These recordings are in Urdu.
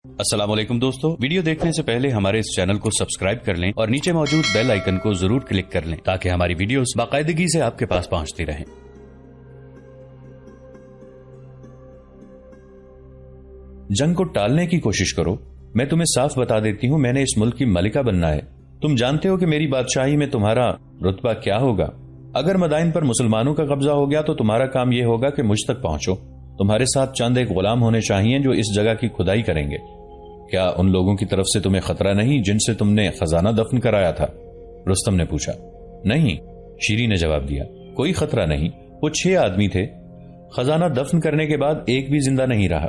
السلام علیکم دوستو، ویڈیو دیکھنے سے پہلے ہمارے اس چینل کو سبسکرائب کر لیں اور نیچے موجود بیل آئیکن کو ضرور کلک کر لیں تاکہ ہماری ویڈیوز باقاعدگی سے آپ کے پاس پہنچتی رہیں۔ جنگ کو ٹالنے کی کوشش کرو۔ میں تمہیں صاف بتا دیتی ہوں، میں نے اس ملک کی ملکہ بننا ہے۔ تم جانتے ہو کہ میری بادشاہی میں تمہارا رتبہ کیا ہوگا۔ اگر مدائن پر مسلمانوں کا قبضہ ہو گیا تو تمہارا کام یہ ہوگا کہ مجھ تک پہنچو۔ تمہارے ساتھ چند ایک غلام ہونے چاہیے جو اس جگہ کی کھدائی کریں گے۔ کیا ان لوگوں کی طرف سے تمہیں خطرہ نہیں جن سے تم نے خزانہ دفن کرایا تھا؟ رستم نے پوچھا۔ نہیں، شیری نے جواب دیا، کوئی خطرہ نہیں۔ وہ 6 آدمی تھے، خزانہ دفن کرنے کے بعد ایک بھی زندہ نہیں رہا۔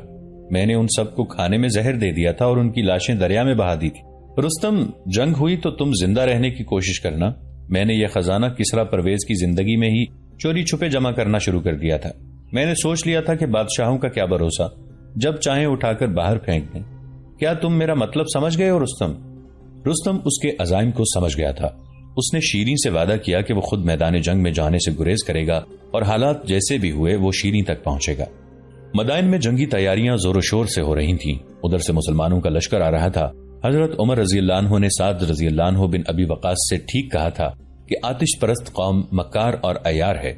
میں نے ان سب کو کھانے میں زہر دے دیا تھا اور ان کی لاشیں دریا میں بہا دی تھی۔ رستم، جنگ ہوئی تو تم زندہ رہنے کی کوشش کرنا۔ میں نے یہ خزانہ کسرا پرویز کی زندگی میں ہی چوری چھپے جمع کرنا شروع کر دیا تھا۔ میں نے سوچ لیا تھا کہ بادشاہوں کا کیا بھروسہ، جب چاہیں اٹھا کر باہر پھینک دیں۔ کیا تم میرا مطلب سمجھ گئے ہو رستم؟ رستم اس کے عزائم کو سمجھ گیا تھا۔ اس نے شیریں سے وعدہ کیا کہ وہ خود میدان جنگ میں جانے سے گریز کرے گا اور حالات جیسے بھی ہوئے وہ شیریں تک پہنچے گا۔ مدائن میں جنگی تیاریاں زور و شور سے ہو رہی تھیں۔ ادھر سے مسلمانوں کا لشکر آ رہا تھا۔ حضرت عمر رضی اللہ عنہ نے سعد رضی اللہ عنہ بن ابی وقاص سے ٹھیک کہا تھا کہ آتش پرست قوم مکار اور عیار ہے۔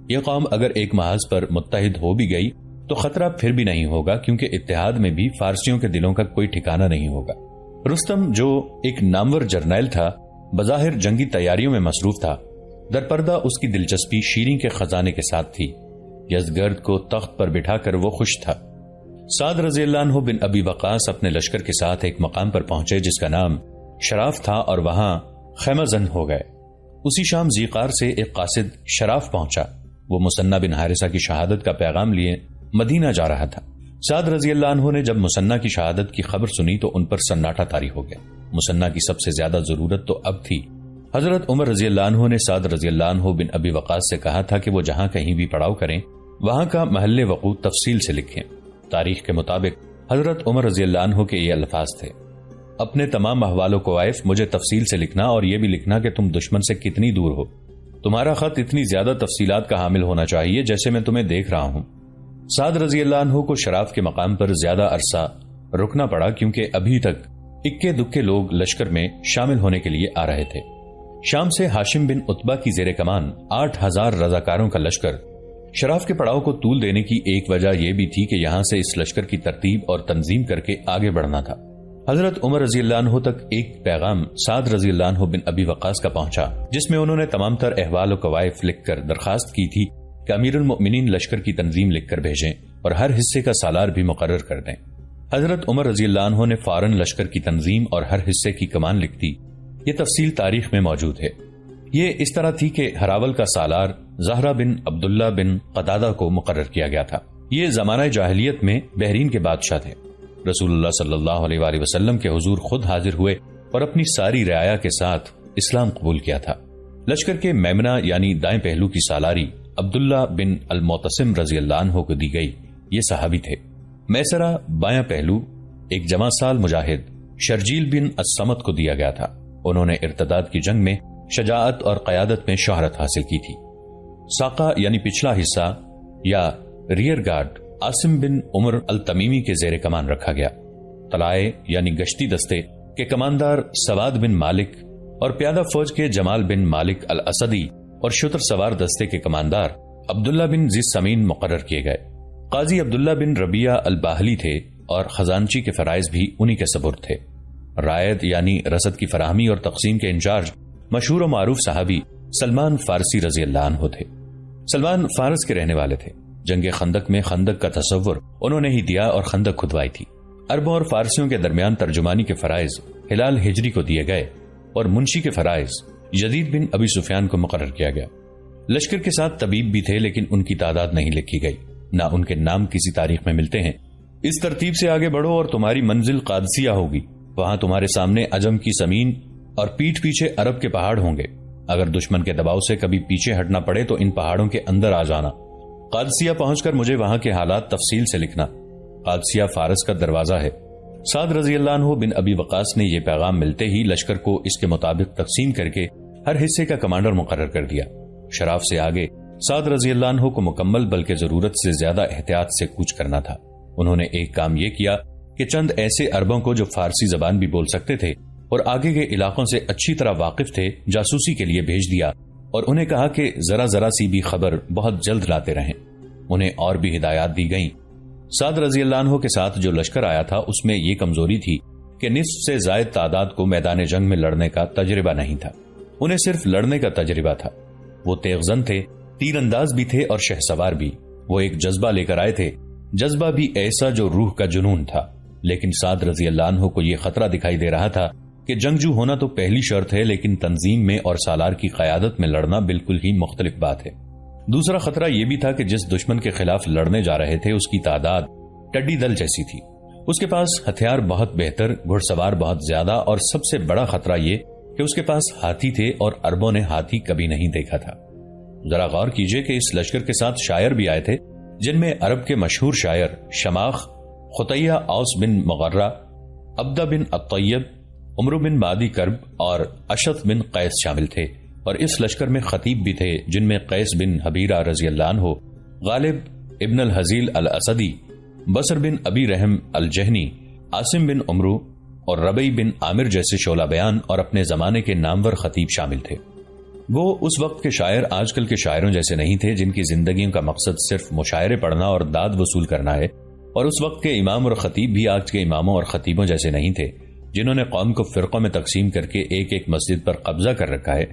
یہ قوم اگر ایک محاذ پر متحد ہو بھی گئی تو خطرہ پھر بھی نہیں ہوگا، کیونکہ اتحاد میں بھی فارسیوں کے دلوں کا کوئی ٹھکانہ نہیں ہوگا۔ رستم، جو ایک نامور جرنیل تھا، بظاہر جنگی تیاریوں میں مصروف تھا۔ درپردہ اس کی دلچسپی شیریں کے خزانے کے ساتھ تھی۔ یزدگرد کو تخت پر بٹھا کر وہ خوش تھا۔ سعد رضی اللہ عنہ بن ابی وقاص اپنے لشکر کے ساتھ ایک مقام پر پہنچے جس کا نام شراف تھا اور وہاں خیمہ زن ہو گئے۔ اسی شام ذیقار سے ایک قاصد شراف پہنچا۔ وہ مثنہ بن حارثہ کی شہادت کا پیغام لیے مدینہ جا رہا تھا۔ سعد رضی اللہ عنہ نے جب مثنہ کی شہادت کی خبر سنی تو ان پر سناٹا طاری ہو گیا۔ مثنہ کی سب سے زیادہ ضرورت تو اب تھی۔ حضرت عمر رضی اللہ عنہ نے سعد رضی اللہ عنہ بن ابی وقاص سے کہا تھا کہ وہ جہاں کہیں بھی پڑاؤ کریں وہاں کا محل وقوع تفصیل سے لکھیں۔ تاریخ کے مطابق حضرت عمر رضی اللہ عنہ کے یہ الفاظ تھے: اپنے تمام احوال و کوائف مجھے تفصیل سے لکھنا اور یہ بھی لکھنا کہ تم دشمن سے کتنی دور ہو۔ تمہارا خط اتنی زیادہ تفصیلات کا حامل ہونا چاہیے جیسے میں تمہیں دیکھ رہا ہوں۔ سعد رضی اللہ عنہ کو شراف کے مقام پر زیادہ عرصہ رکنا پڑا کیونکہ ابھی تک اکے دکے لوگ لشکر میں شامل ہونے کے لیے آ رہے تھے۔ شام سے ہاشم بن عتبہ کی زیر کمان 8000 رضاکاروں کا لشکر شراف کے پڑاؤ کو طول دینے کی ایک وجہ یہ بھی تھی کہ یہاں سے اس لشکر کی ترتیب اور تنظیم کر کے آگے بڑھنا تھا۔ حضرت عمر رضی اللہ عنہ تک ایک پیغام سعد رضی اللہ عنہ بن ابی وقاص کا پہنچا جس میں انہوں نے تمام تر احوال و کوائف لکھ کر درخواست کی تھی کہ امیر المؤمنین لشکر کی تنظیم لکھ کر بھیجیں اور ہر حصے کا سالار بھی مقرر کر دیں۔ حضرت عمر رضی اللہ عنہ نے فوراً لشکر کی تنظیم اور ہر حصے کی کمان لکھ دی۔ یہ تفصیل تاریخ میں موجود ہے۔ یہ اس طرح تھی کہ ہراول کا سالار زہرہ بن عبداللہ بن قتادہ کو مقرر کیا گیا تھا۔ یہ زمانہ جاہلیت میں بحرین کے بادشاہ تھے۔ رسول اللہ صلی اللہ علیہ وآلہ وسلم کے حضور خود حاضر ہوئے اور اپنی ساری رعایا کے ساتھ اسلام قبول کیا تھا۔ لشکر کے میمنہ یعنی دائیں پہلو کی سالاری عبداللہ بن المعتصم رضی اللہ عنہ کو دی گئی۔ یہ صحابی تھے۔ میسرہ بایاں پہلو ایک جمع سال مجاہد شرجیل بن الصمت کو دیا گیا تھا۔ انہوں نے ارتداد کی جنگ میں شجاعت اور قیادت میں شہرت حاصل کی تھی۔ ساقہ یعنی پچھلا حصہ یا ریئر گارڈ عاصم بن عمر التمیمی کے زیر کمان رکھا گیا۔ طلائے یعنی گشتی دستے کے کماندار سواد بن مالک اور پیادہ فوج کے جمال بن مالک الاسدی اور شتر سوار دستے کے کماندار عبداللہ بن ذی سمین مقرر کیے گئے۔ قاضی عبداللہ بن ربیہ الباہلی تھے اور خزانچی کے فرائض بھی انہی کے سپرد تھے۔ رائد یعنی رسد کی فراہمی اور تقسیم کے انچارج مشہور و معروف صحابی سلمان فارسی رضی اللہ عنہ تھے۔ سلمان فارس کے رہنے والے تھے۔ جنگ خندق میں خندق کا تصور انہوں نے ہی دیا اور خندق کھدوائی تھی۔ عربوں اور فارسیوں کے درمیان ترجمانی کے فرائض ہلال ہجری کو دیے گئے اور منشی کے فرائض یزید بن ابی سفیان کو مقرر کیا گیا۔ لشکر کے ساتھ طبیب بھی تھے لیکن ان کی تعداد نہیں لکھی گئی، نہ ان کے نام کسی تاریخ میں ملتے ہیں۔ اس ترتیب سے آگے بڑھو اور تمہاری منزل قادسیہ ہوگی۔ وہاں تمہارے سامنے عجم کی زمین اور پیٹھ پیچھے عرب کے پہاڑ ہوں گے۔ اگر دشمن کے دباؤ سے کبھی پیچھے ہٹنا پڑے تو ان پہاڑوں کے اندر آ جانا۔ قادسیہ پہنچ کر مجھے وہاں کے حالات تفصیل سے لکھنا۔ قادسیہ فارس کا دروازہ ہے۔ سعد رضی اللہ عنہ بن ابی وقاص نے یہ پیغام ملتے ہی لشکر کو اس کے مطابق تقسیم کر کے ہر حصے کا کمانڈر مقرر کر دیا۔ شراف سے آگے سعد رضی اللہ عنہ کو مکمل بلکہ ضرورت سے زیادہ احتیاط سے کوچ کرنا تھا۔ انہوں نے ایک کام یہ کیا کہ چند ایسے عربوں کو جو فارسی زبان بھی بول سکتے تھے اور آگے کے علاقوں سے اچھی طرح واقف تھے جاسوسی کے لیے بھیج دیا اور انہیں کہا کہ ذرا ذرا سی بھی خبر بہت جلد لاتے رہیں۔ انہیں اور بھی ہدایات دی گئیں۔ سعد رضی اللہ عنہ کے ساتھ جو لشکر آیا تھا اس میں یہ کمزوری تھی کہ نصف سے زائد تعداد کو میدان جنگ میں لڑنے کا تجربہ نہیں تھا، انہیں صرف لڑنے کا تجربہ تھا۔ وہ تیغزن تھے، تیر انداز بھی تھے اور شہ سوار بھی۔ وہ ایک جذبہ لے کر آئے تھے، جذبہ بھی ایسا جو روح کا جنون تھا۔ لیکن سعد رضی اللہ عنہ کو یہ خطرہ دکھائی دے رہا تھا کہ جنگجو ہونا تو پہلی شرط ہے، لیکن تنظیم میں اور سالار کی قیادت میں لڑنا بالکل ہی مختلف بات ہے۔ دوسرا خطرہ یہ بھی تھا کہ جس دشمن کے خلاف لڑنے جا رہے تھے اس کی تعداد ٹڈی دل جیسی تھی، اس کے پاس ہتھیار بہت بہتر، گھڑ سوار بہت زیادہ، اور سب سے بڑا خطرہ یہ کہ اس کے پاس ہاتھی تھے اور عربوں نے ہاتھی کبھی نہیں دیکھا تھا۔ ذرا غور کیجئے کہ اس لشکر کے ساتھ شاعر بھی آئے تھے، جن میں عرب کے مشہور شاعر شماخ، خطیہ اوس بن مغرہ، عبدہ بن الطیب، عمرو بن مادی کرب اور اشت بن قیس شامل تھے، اور اس لشکر میں خطیب بھی تھے جن میں قیس بن حبیرہ رضی اللہ عنہ، غالب ابن الحزیل الاسدی، بصر بن ابی رحم الجہنی، عاصم بن عمرو اور ربی بن عامر جیسے شعلہ بیان اور اپنے زمانے کے نامور خطیب شامل تھے۔ وہ اس وقت کے شاعر آج کل کے شاعروں جیسے نہیں تھے جن کی زندگیوں کا مقصد صرف مشاعرے پڑھنا اور داد وصول کرنا ہے، اور اس وقت کے امام اور خطیب بھی آج کے اماموں اور خطیبوں جیسے نہیں تھے جنہوں نے قوم کو فرقوں میں تقسیم کر کے ایک ایک مسجد پر قبضہ کر رکھا ہے۔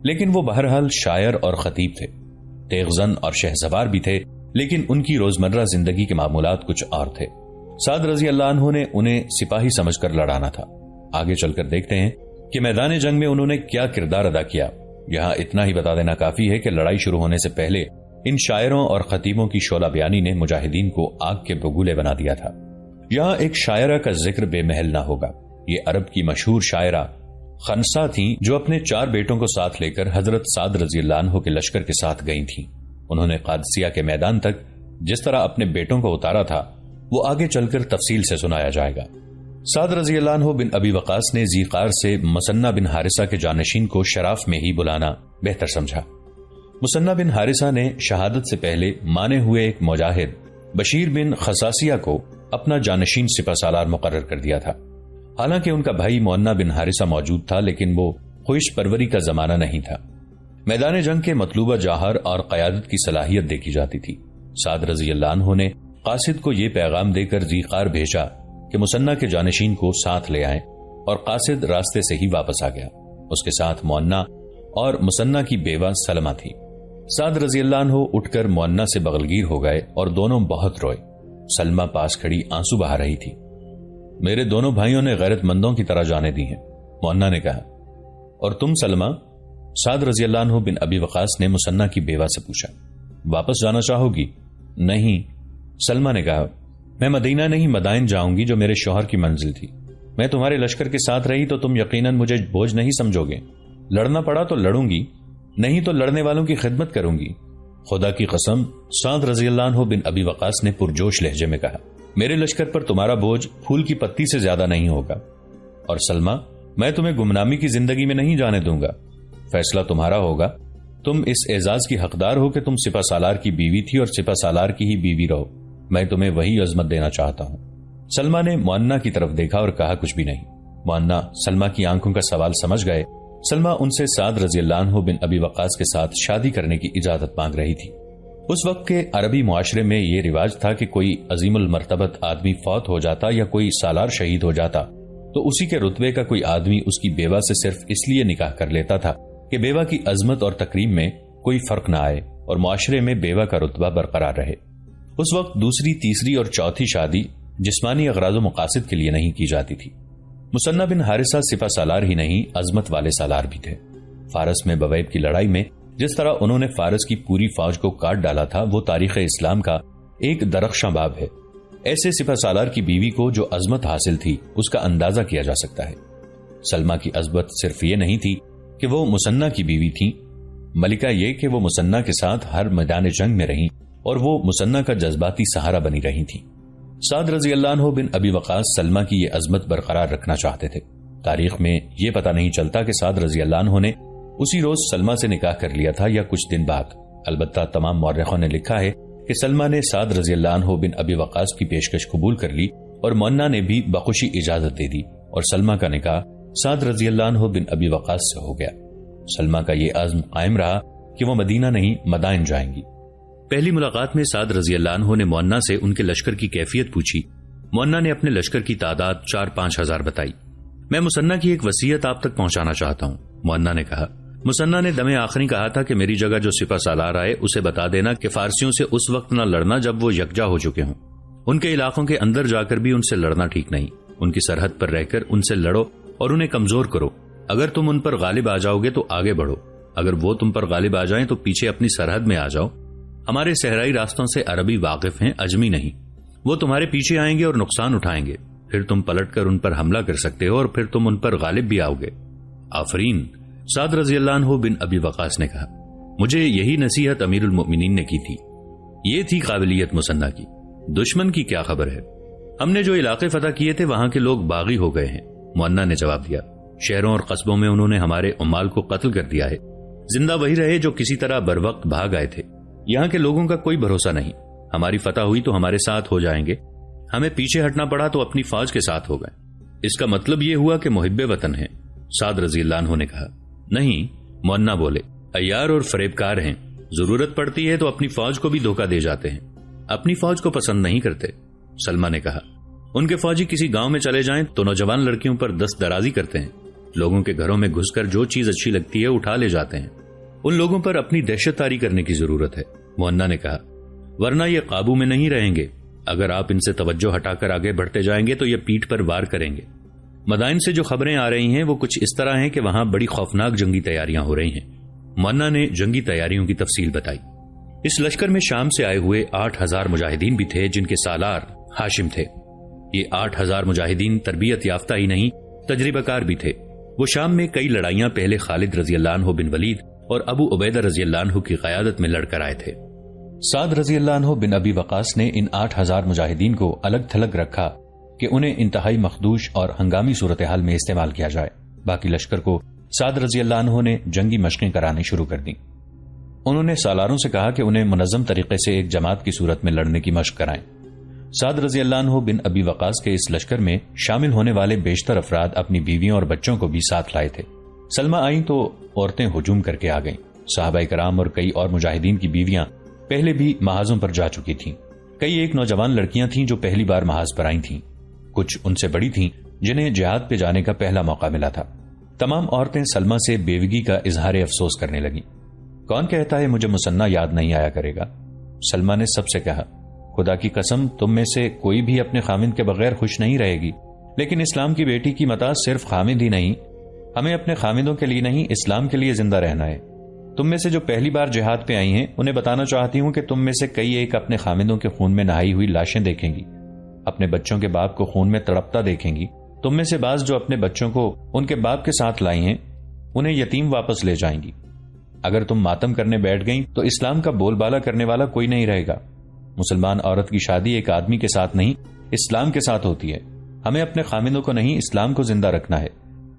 لیکن وہ بہرحال شاعر اور خطیب تھے، تیغزن اور شہسوار بھی تھے، لیکن ان کی روزمرہ زندگی کے معمولات کچھ اور تھے۔ سعد رضی اللہ عنہ نے انہیں سپاہی سمجھ کر لڑانا تھا۔ آگے چل کر دیکھتے ہیں کہ میدان جنگ میں انہوں نے کیا کردار ادا کیا۔ یہاں اتنا ہی بتا دینا کافی ہے کہ لڑائی شروع ہونے سے پہلے ان شاعروں اور خطیبوں کی شعلہ بیانی نے مجاہدین کو آگ کے بگولے بنا دیا تھا۔ یہاں ایک شاعرہ کا ذکر بے محل نہ ہوگا۔ یہ عرب کی مشہور شاعرہ خنسا تھیں جو اپنے 4 بیٹوں کو ساتھ لے کر حضرت سعد رضی اللہ عنہ کے لشکر کے ساتھ گئی تھیں۔ انہوں نے قادسیہ کے میدان تک جس طرح اپنے بیٹوں کو اتارا تھا وہ آگے چل کر تفصیل سے سنایا جائے گا۔ سعد رضی اللہ عنہ بن ابی وقاص نے ذیقار سے مثنہ بن حارثہ کے جانشین کو شراف میں ہی بلانا بہتر سمجھا۔ مثنہ بن حارثہ نے شہادت سے پہلے مانے ہوئے ایک مجاہد بشیر بن خصاصیہ کو اپنا جانشین سپہ سالار مقرر کر دیا تھا۔ حالانکہ ان کا بھائی مؤنہ بن حارثہ موجود تھا، لیکن وہ خوش پروری کا زمانہ نہیں تھا۔ میدان جنگ کے مطلوبہ جوہر اور قیادت کی صلاحیت دیکھی جاتی تھی۔ سعد رضی اللہ عنہ نے قاصد کو یہ پیغام دے کر ذیقار بھیجا کہ مثنہ کے جانشین کو ساتھ لے آئیں، اور قاصد راستے سے ہی واپس آ گیا۔ اس کے ساتھ مؤنہ اور مثنہ کی بیوہ سلمہ تھی۔ سعد رضی اللہ عنہ اٹھ کر مؤنہ سے بغلگیر ہو گئے اور دونوں بہت روئے۔ سلمہ پاس کھڑی آنسو بہا رہی تھی۔ میرے دونوں بھائیوں نے غیرت مندوں کی طرح جانیں دی ہیں، مؤنہ نے کہا۔ اور تم سلمہ؟ سعد رضی اللہ عنہ بن ابی وقاص نے مثنہ کی بیوہ سے پوچھا۔ واپس جانا چاہو گی؟ نہیں، سلمہ نے کہا، میں مدینہ نہیں مدائن جاؤں گی جو میرے شوہر کی منزل تھی۔ میں تمہارے لشکر کے ساتھ رہی تو تم یقیناً مجھے بوجھ نہیں سمجھو گے۔ لڑنا پڑا تو لڑوں گی، نہیں تو لڑنے والوں کی خدمت کروں گی۔ خدا کی قسم، سعد رضی اللہ عنہ بن ابی وقاص نے پرجوش لہجے میں کہا، میرے لشکر پر تمہارا بوجھ پھول کی پتی سے زیادہ نہیں ہوگا۔ اور سلمہ، میں تمہیں گمنامی کی زندگی میں نہیں جانے دوں گا۔ فیصلہ تمہارا ہوگا۔ تم اس اعزاز کی حقدار ہو کہ تم سپہ سالار کی بیوی تھی اور سپہ سالار کی ہی بیوی رہو۔ میں تمہیں وہی عظمت دینا چاہتا ہوں۔ سلمہ نے مؤنہ کی طرف دیکھا اور کہا کچھ بھی نہیں۔ مؤنہ سلمہ کی آنکھوں کا سوال سمجھ گئے۔ سلمہ ان سے سعد رضی اللہ عنہ بن ابی وقاص کے ساتھ شادی کرنے کی اجازت مانگ رہی تھی۔ اس وقت کے عربی معاشرے میں یہ رواج تھا کہ کوئی عظیم المرتبت آدمی فوت ہو جاتا یا کوئی سالار شہید ہو جاتا تو اسی کے رتبے کا کوئی آدمی اس کی بیوہ سے صرف اس لیے نکاح کر لیتا تھا کہ بیوہ کی عظمت اور تکریم میں کوئی فرق نہ آئے اور معاشرے میں بیوہ کا رتبہ برقرار رہے۔ اس وقت دوسری، تیسری اور چوتھی شادی جسمانی اغراض و مقاصد کے لیے نہیں کی جاتی تھی۔ مثنہ بن حارثہ سپہ سالار ہی نہیں، عظمت والے سالار بھی تھے۔ فارس میں بویب کی لڑائی میں جس طرح انہوں نے فارس کی پوری فوج کو کاٹ ڈالا تھا، وہ تاریخ اسلام کا ایک درخشاں باب ہے۔ ایسے سپہ سالار کی بیوی کو جو عظمت حاصل تھی اس کا اندازہ کیا جا سکتا ہے۔ سلمہ کی عظمت صرف یہ نہیں تھی کہ وہ مثنہ کی بیوی تھی، ملکہ یہ کہ وہ مثنہ کے ساتھ ہر میدان جنگ میں رہیں اور وہ مثنہ کا جذباتی سہارا بنی رہی تھی۔ سعد رضی اللہ عنہ بن ابی وقاص سلمہ کی یہ عظمت برقرار رکھنا چاہتے تھے۔ تاریخ میں یہ پتہ نہیں چلتا کہ سعد رضی اللہ عنہ نے اسی روز سلمہ سے نکاح کر لیا تھا یا کچھ دن بعد۔ البتہ تمام مورخوں نے لکھا ہے کہ سلمہ نے سعد رضی اللہ عنہ بن ابی وقاص کی پیشکش قبول کر لی اور مونا نے بھی بخوشی اجازت دے دی اور سلمہ کا نکاح سعد رضی اللہ عنہ بن ابی وقاص سے ہو گیا۔ سلمہ کا یہ عزم قائم رہا کہ وہ مدینہ نہیں مدائن جائیں گی۔ پہلی ملاقات میں سعد رضی اللہ عنہ نے مونا سے ان کے لشکر کی کیفیت پوچھی۔ مونا نے اپنے لشکر کی تعداد 4-5 ہزار بتائی۔ میں مسنہ کی ایک وصیت آپ تک پہنچانا چاہتا ہوں، مونا نے کہا۔ مسنہ نے دم آخری کہا تھا کہ میری جگہ جو سپہ سالار آئے اسے بتا دینا کہ فارسیوں سے اس وقت نہ لڑنا جب وہ یکجا ہو چکے ہوں۔ ان کے علاقوں کے اندر جا کر بھی ان سے لڑنا ٹھیک نہیں۔ ان کی سرحد پر رہ کر ان سے لڑو اور انہیں کمزور کرو۔ اگر تم ان پر غالب آ جاؤ گے تو آگے بڑھو، اگر وہ تم پر غالب آ جائیں تو پیچھے اپنی سرحد میں آ جاؤ۔ ہمارے صحرائی راستوں سے عربی واقف ہیں، اجمی نہیں۔ وہ تمہارے پیچھے آئیں گے اور نقصان اٹھائیں گے، پھر تم پلٹ کر ان پر حملہ کر سکتے ہو اور پھر تم ان پر غالب بھی آؤ گے۔ آفرین، سعد رضی اللہ عنہ بن ابی وقاص نے کہا۔ مجھے یہی نصیحت امیر المؤمنین نے کی تھی۔ یہ تھی قابلیت مسنہ کی۔ دشمن کی کیا خبر ہے؟ ہم نے جو علاقے فتح کیے تھے وہاں کے لوگ باغی ہو گئے ہیں، مونا نے جواب دیا۔ شہروں اور قصبوں میں انہوں نے ہمارے عمال کو قتل کر دیا ہے۔ زندہ وہی رہے جو کسی طرح بروقت بھاگ آئے تھے۔ یہاں کے لوگوں کا کوئی بھروسہ نہیں۔ ہماری فتح ہوئی تو ہمارے ساتھ ہو جائیں گے، ہمیں پیچھے ہٹنا پڑا تو اپنی فوج کے ساتھ ہو گئے۔ اس کا مطلب یہ ہوا کہ محب وطن ہیں، سعد رضی اللہ عنہ نے کہا۔ نہیں، مونا بولے، عیار اور فریبکار ہیں، ضرورت پڑتی ہے تو اپنی فوج کو بھی دھوکہ دے جاتے ہیں، اپنی فوج کو پسند نہیں کرتے۔ سلمہ نے کہا۔ ان کے فوجی کسی گاؤں میں چلے جائیں تو نوجوان لڑکیوں پر دست درازی کرتے ہیں، لوگوں کے گھروں میں گھس کر جو چیز اچھی لگتی ہے اٹھا لے جاتے ہیں۔ ان لوگوں پر اپنی دہشت تاری کرنے کی ضرورت ہے، مونا نے کہا، ورنہ یہ قابو میں نہیں رہیں گے۔ اگر آپ ان سے توجہ ہٹا کر آگے بڑھتے جائیں گے تو یہ پیٹھ پر وار کریں گے۔ مدائن سے جو خبریں آ رہی ہیں وہ کچھ اس طرح ہیں کہ وہاں بڑی خوفناک جنگی تیاریاں ہو رہی ہیں۔ مونا نے جنگی تیاریوں کی تفصیل بتائی۔ اس لشکر میں شام سے آئے ہوئے 8,000 مجاہدین بھی تھے جن کے سالار ہاشم تھے۔ یہ 8,000 مجاہدین تربیت یافتہ ہی نہیں، تجربہ کار بھی تھے۔ وہ شام میں کئی لڑائیاں پہلے خالد رضی اللہ عنہ بن ولید اور ابو عبیدہ رضی اللہ عنہ کی قیادت میں لڑ کر آئے تھے۔ سعد رضی اللہ عنہ بن ابی وقاص نے ان 8,000 مجاہدین کو الگ تھلگ رکھا کہ انہیں انتہائی مخدوش اور ہنگامی صورتحال میں استعمال کیا جائے۔ باقی لشکر کو سعد رضی اللہ عنہ نے جنگی مشقیں کرانی شروع کر دیں۔ انہوں نے سالاروں سے کہا کہ انہیں منظم طریقے سے ایک جماعت کی صورت میں لڑنے کی مشق کرائیں۔ سعد رضی اللہ عنہ بن ابی وقاص کے اس لشکر میں شامل ہونے والے بیشتر افراد اپنی بیویوں اور بچوں کو بھی ساتھ لائے تھے۔ سلمہ آئیں تو عورتیں ہجوم کر کے آ گئیں۔ صحابہ کرام اور کئی اور مجاہدین کی بیویاں پہلے بھی محاذوں پر جا چکی تھیں۔ کئی ایک نوجوان لڑکیاں تھیں جو پہلی بار محاذ پر آئی تھیں، کچھ ان سے بڑی تھیں جنہیں جہاد پہ جانے کا پہلا موقع ملا تھا۔ تمام عورتیں سلمہ سے بیوگی کا اظہار افسوس کرنے لگیں۔ کون کہتا ہے مجھے مسنہ یاد نہیں آیا کرے گا؟ سلمہ نے سب سے کہا، خدا کی قسم تم میں سے کوئی بھی اپنے خامند کے بغیر خوش نہیں رہے گی، لیکن اسلام کی بیٹی کی متاع صرف خامند ہی نہیں، ہمیں اپنے خامندوں کے لیے نہیں اسلام کے لیے زندہ رہنا ہے۔ تم میں سے جو پہلی بار جہاد پہ آئی ہیں انہیں بتانا چاہتی ہوں کہ تم میں سے کئی ایک اپنے خامندوں کے خون میں نہائی ہوئی لاشیں دیکھیں گی، اپنے بچوں کے باپ کو خون میں تڑپتا دیکھیں گی۔ تم میں سے بعض جو اپنے بچوں کو ان کے باپ کے ساتھ لائی ہیں انہیں یتیم واپس لے جائیں گی۔ اگر تم ماتم کرنے بیٹھ گئیں تو اسلام کا بول بالا کرنے والا کوئی نہیں رہے گا۔ مسلمان عورت کی شادی ایک آدمی کے ساتھ نہیں اسلام کے ساتھ ہوتی ہے۔ ہمیں اپنے خامندوں کو نہیں اسلام کو زندہ رکھنا ہے۔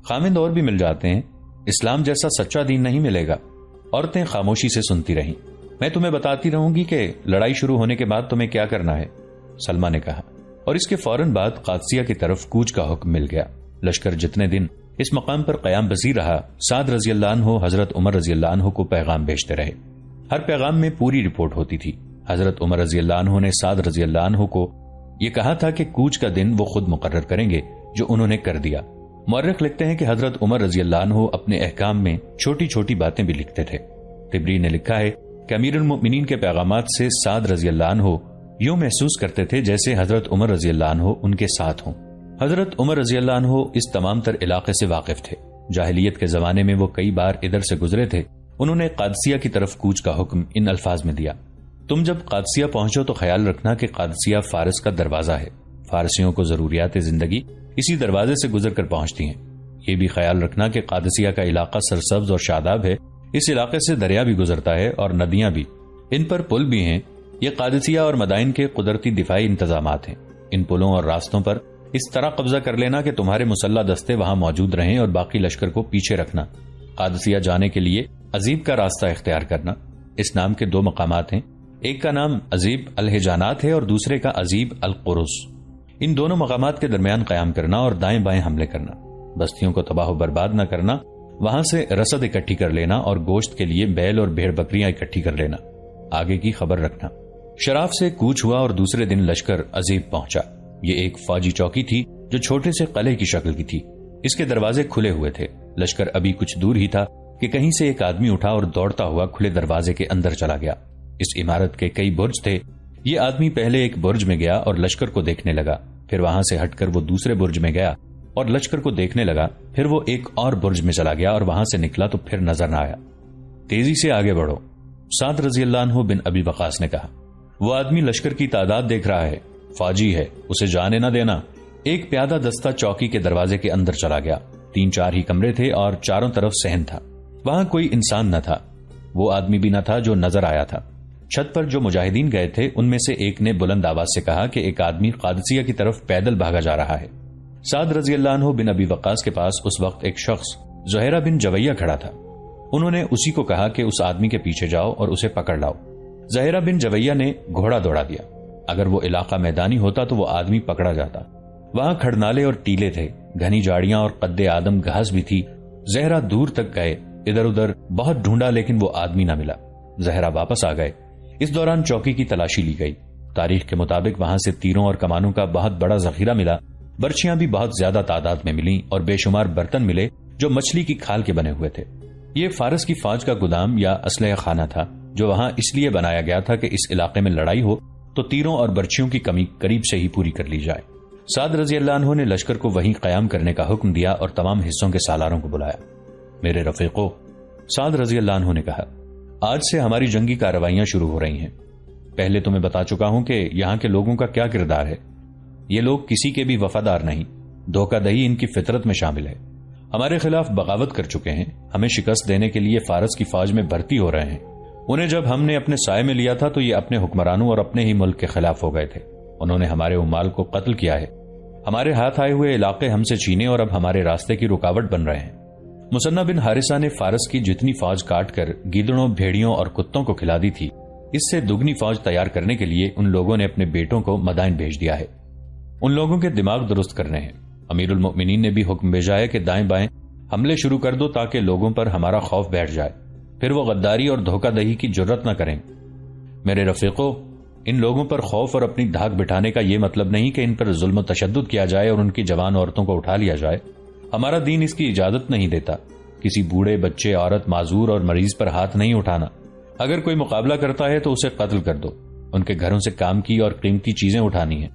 خامند اور بھی مل جاتے ہیں، اسلام جیسا سچا دین نہیں ملے گا۔ عورتیں خاموشی سے سنتی رہیں۔ میں تمہیں بتاتی رہوں گی کہ لڑائی شروع ہونے کے بعد تمہیں کیا کرنا ہے، سلمہ نے کہا، اور اس کے فوراً بعد قادسیہ کی طرف کوچ کا حکم مل گیا۔ لشکر جتنے دن اس مقام پر قیام پذیر رہا، سعد رضی اللہ عنہ حضرت عمر رضی اللہ عنہ کو پیغام بھیجتے رہے۔ ہر پیغام میں پوری رپورٹ ہوتی تھی۔ حضرت عمر رضی اللہ عنہ نے سعد رضی اللہ عنہ کو یہ کہا تھا کہ کوچ کا دن وہ خود مقرر کریں گے، جو انہوں نے کر دیا۔ مورخ لکھتے ہیں کہ حضرت عمر رضی اللہ عنہ اپنے احکام میں چھوٹی چھوٹی باتیں بھی لکھتے تھے۔ طبری نے لکھا ہے کہ امیر المؤمنین کے پیغامات سے سعد رضی اللہ عنہ یوں محسوس کرتے تھے جیسے حضرت عمر رضی اللہ عنہ ان کے ساتھ ہوں۔ حضرت عمر رضی اللہ عنہ اس تمام تر علاقے سے واقف تھے۔ جاہلیت کے زمانے میں وہ کئی بار ادھر سے گزرے تھے۔ انہوں نے قادسیہ کی طرف کوچ کا حکم ان الفاظ میں دیا، تم جب قادسیہ پہنچو تو خیال رکھنا کہ قادسیہ فارس کا دروازہ ہے، فارسیوں کو ضروریات زندگی اسی دروازے سے گزر کر پہنچتی ہیں۔ یہ بھی خیال رکھنا کہ قادسیہ کا علاقہ سرسبز اور شاداب ہے، اس علاقے سے دریا بھی گزرتا ہے اور ندیاں بھی، ان پر پل بھی ہیں۔ یہ قادسیہ اور مدائن کے قدرتی دفاعی انتظامات ہیں۔ ان پلوں اور راستوں پر اس طرح قبضہ کر لینا کہ تمہارے مسلح دستے وہاں موجود رہیں اور باقی لشکر کو پیچھے رکھنا۔ قادسیہ جانے کے لیے عزیب کا راستہ اختیار کرنا۔ اس نام کے دو مقامات ہیں، ایک کا نام عزیب الہجانات ہے اور دوسرے کا عزیب القرص۔ ان دونوں مقامات کے درمیان قیام کرنا اور دائیں بائیں حملے کرنا، بستیوں کو تباہ و برباد نہ کرنا، وہاں سے رسد اکٹھی کر لینا اور گوشت کے لیے بیل اور بھیڑ بکریاں اکٹھی کر لینا، آگے کی خبر رکھنا۔ شراف سے کوچ ہوا اور دوسرے دن لشکر عزیب پہنچا۔ یہ ایک فوجی چوکی تھی جو چھوٹے سے قلعے کی شکل کی تھی۔ اس کے دروازے کھلے ہوئے تھے۔ لشکر ابھی کچھ دور ہی تھا کہ کہیں سے ایک آدمی اٹھا اور دوڑتا ہوا کھلے دروازے کے اندر چلا گیا۔ اس عمارت کے کئی برج تھے۔ یہ آدمی پہلے ایک برج میں گیا اور لشکر کو دیکھنے لگا، پھر وہاں سے ہٹ کر وہ دوسرے برج میں گیا اور لشکر کو دیکھنے لگا، پھر وہ ایک اور برج میں چلا گیا اور وہاں سے نکلا تو پھر نظر نہ آیا۔ تیزی سے آگے بڑھو، سعد رضی اللہ عنہ بن ابی وقاص نے کہا۔ وہ آدمی لشکر کی تعداد دیکھ رہا ہے، فوجی ہے، اسے جانے نہ دینا۔ ایک پیادہ دستہ چوکی کے دروازے کے اندر چلا گیا۔ 3-4 ہی کمرے تھے اور چاروں طرف صحن تھا۔ وہاں کوئی انسان نہ تھا۔ وہ آدمی بھی نہ تھا جو نظر آیا تھا۔ چھت پر جو مجاہدین گئے تھے ان میں سے ایک نے بلند آواز سے کہا کہ ایک آدمی قادسیہ کی طرف پیدل بھاگا جا رہا ہے۔ سعد رضی اللہ عنہ بن ابی وقاص کے پاس اس وقت ایک شخص زہیرہ بن جویہ کھڑا تھا۔ انہوں نے اسی کو کہا کہ اس آدمی کے پیچھے جاؤ اور اسے پکڑ لاؤ۔ زہیرہ بن جویہ نے گھوڑا دوڑا دیا۔ اگر وہ علاقہ میدانی ہوتا تو وہ آدمی پکڑا جاتا۔ وہاں کھڑنالے اور ٹیلے تھے، گھنی جاڑیاں اور قد آدم گھاس بھی تھی۔ زہرہ دور تک گئے، ادھر ادھر بہت ڈھونڈا لیکن وہ آدمی نہ ملا۔ زہرہ واپس آ گئے۔ اس دوران چوکی کی تلاشی لی گئی۔ تاریخ کے مطابق وہاں سے تیروں اور کمانوں کا بہت بڑا ذخیرہ ملا، برچیاں بھی بہت زیادہ تعداد میں ملیں اور بے شمار برتن ملے جو مچھلی کی کھال کے بنے ہوئے تھے۔ یہ فارس کی فوج کا گودام یا اسلحہ خانہ تھا جو وہاں اس لیے بنایا گیا تھا کہ اس علاقے میں لڑائی ہو تو تیروں اور برچیوں کی کمی قریب سے ہی پوری کر لی جائے۔ سعد رضی اللہ عنہ نے لشکر کو وہیں قیام کرنے کا حکم دیا اور تمام حصوں کے سالاروں کو بلایا۔ میرے رفیقو، سعد رضی اللہ عنہ نے کہا، آج سے ہماری جنگی کارروائیاں شروع ہو رہی ہیں۔ پہلے تمہیں بتا چکا ہوں کہ یہاں کے لوگوں کا کیا کردار ہے۔ یہ لوگ کسی کے بھی وفادار نہیں، دھوکہ دہی ان کی فطرت میں شامل ہے۔ ہمارے خلاف بغاوت کر چکے ہیں، ہمیں شکست دینے کے لیے فارس کی فوج میں بھرتی ہو رہے ہیں۔ انہیں جب ہم نے اپنے سائے میں لیا تھا تو یہ اپنے حکمرانوں اور اپنے ہی ملک کے خلاف ہو گئے تھے۔ انہوں نے ہمارے عمال کو قتل کیا ہے، ہمارے ہاتھ آئے ہوئے علاقے ہم سے چھینے اور اب ہمارے راستے کی رکاوٹ بن رہے ہیں۔ مثنہ بن حارثہ نے فارس کی جتنی فوج کاٹ کر گیدڑوں، بھیڑیوں اور کتوں کو کھلا دی تھی، اس سے دگنی فوج تیار کرنے کے لیے ان لوگوں نے اپنے بیٹوں کو مدائن بھیج دیا ہے۔ ان لوگوں کے دماغ درست کرنے ہیں۔ امیر المؤمنین نے بھی حکم بھیجا ہے کہ دائیں بائیں حملے شروع کر دو تاکہ لوگوں پر ہمارا خوف بیٹھ جائے، پھر وہ غداری اور دھوکہ دہی کی جرت نہ کریں۔ میرے رفیقو، ان لوگوں پر خوف اور اپنی دھاک بٹھانے کا یہ مطلب نہیں کہ ان پر ظلم و تشدد کیا جائے اور ان کی جوان عورتوں کو اٹھا لیا جائے۔ ہمارا دین اس کی اجازت نہیں دیتا۔ کسی بوڑھے، بچے، عورت، معذور اور مریض پر ہاتھ نہیں اٹھانا۔ اگر کوئی مقابلہ کرتا ہے تو اسے قتل کر دو۔ ان کے گھروں سے کام کی اور قیمتی چیزیں اٹھانی ہیں،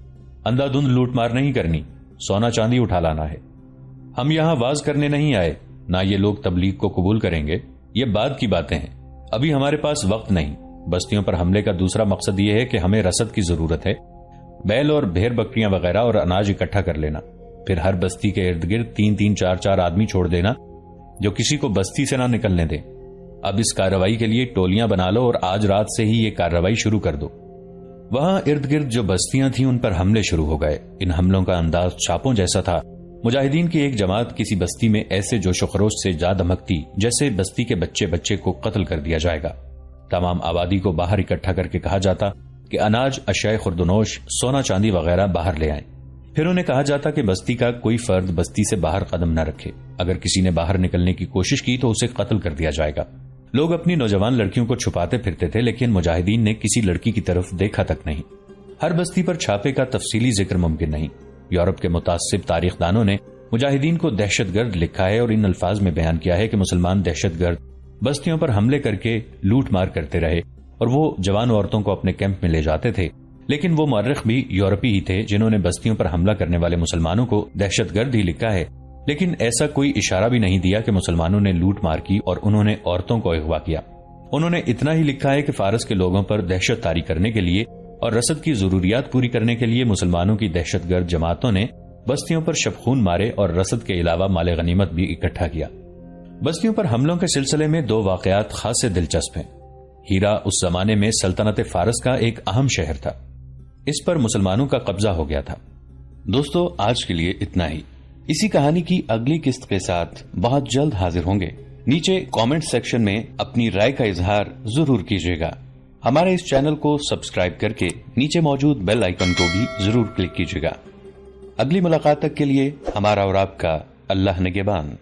اندھا دھند لوٹ مار نہیں کرنی، سونا چاندی اٹھا لانا ہے۔ ہم یہاں واز کرنے نہیں آئے، نہ یہ لوگ تبلیغ کو قبول کریں گے، یہ بعد کی باتیں ہیں۔ ابھی ہمارے پاس وقت نہیں۔ بستیوں پر حملے کا دوسرا مقصد یہ ہے کہ ہمیں رسد کی ضرورت ہے، بیل اور بھیڑ بکریاں وغیرہ اور اناج اکٹھا کر لینا، پھر ہر بستی کے ارد گرد 3-3 4-4 آدمی چھوڑ دینا جو کسی کو بستی سے نہ نکلنے دیں۔ اب اس کارروائی کے لیے ٹولیاں بنا لو اور آج رات سے ہی یہ کارروائی شروع کر دو۔ وہاں ارد گرد جو بستیاں تھیں ان پر حملے شروع ہو گئے۔ ان حملوں کا انداز چھاپوں جیسا تھا۔ مجاہدین کی ایک جماعت کسی بستی میں ایسے جوش و خروش سے جا دھمکتی جیسے بستی کے بچے کو قتل کر دیا جائے گا۔ تمام آبادی کو باہر اکٹھا کر کے کہا جاتا کہ اناج، اشیاء خوردنوش، سونا چاندی وغیرہ باہر لے آئیں۔ پھر انہیں کہا جاتا کہ بستی کا کوئی فرد بستی سے باہر قدم نہ رکھے، اگر کسی نے باہر نکلنے کی کوشش کی تو اسے قتل کر دیا جائے گا۔ لوگ اپنی نوجوان لڑکیوں کو چھپاتے پھرتے تھے لیکن مجاہدین نے کسی لڑکی کی طرف دیکھا تک نہیں۔ ہر بستی پر چھاپے کا تفصیلی ذکر ممکن نہیں۔ یورپ کے متعصب تاریخ دانوں نے مجاہدین کو دہشت گرد لکھا ہے اور ان الفاظ میں بیان کیا ہے کہ مسلمان دہشت گرد بستیوں پر حملے کر کے لوٹ مار کرتے رہے اور وہ جوان عورتوں کو اپنے کیمپ میں لے جاتے تھے، لیکن وہ مورخ بھی یورپی ہی تھے جنہوں نے بستیوں پر حملہ کرنے والے مسلمانوں کو دہشت گرد ہی لکھا ہے، لیکن ایسا کوئی اشارہ بھی نہیں دیا کہ مسلمانوں نے لوٹ مار کی اور انہوں نے عورتوں کو اغوا کیا۔ انہوں نے اتنا ہی لکھا ہے کہ فارس کے لوگوں پر دہشت طاری کرنے کے لیے اور رسد کی ضروریات پوری کرنے کے لیے مسلمانوں کی دہشت گرد جماعتوں نے بستیوں پر شبخون مارے اور رسد کے علاوہ مال غنیمت بھی اکٹھا کیا۔ بستیوں پر حملوں کے سلسلے میں 2 واقعات خاص دلچسپ ہیں۔ ہیرا اس زمانے میں سلطنت فارس کا ایک اہم شہر تھا، اس پر مسلمانوں کا قبضہ ہو گیا تھا۔ دوستو، آج کے لیے اتنا ہی۔ اسی کہانی کی اگلی قسط کے ساتھ بہت جلد حاضر ہوں گے۔ نیچے کامنٹ سیکشن میں اپنی رائے کا اظہار ضرور کیجیے گا۔ ہمارے اس چینل کو سبسکرائب کر کے نیچے موجود بیل آئیکن کو بھی ضرور کلک کیجیے گا اگلی ملاقات تک کے لیے ہمارا اور آپ کا اللہ نگہبان۔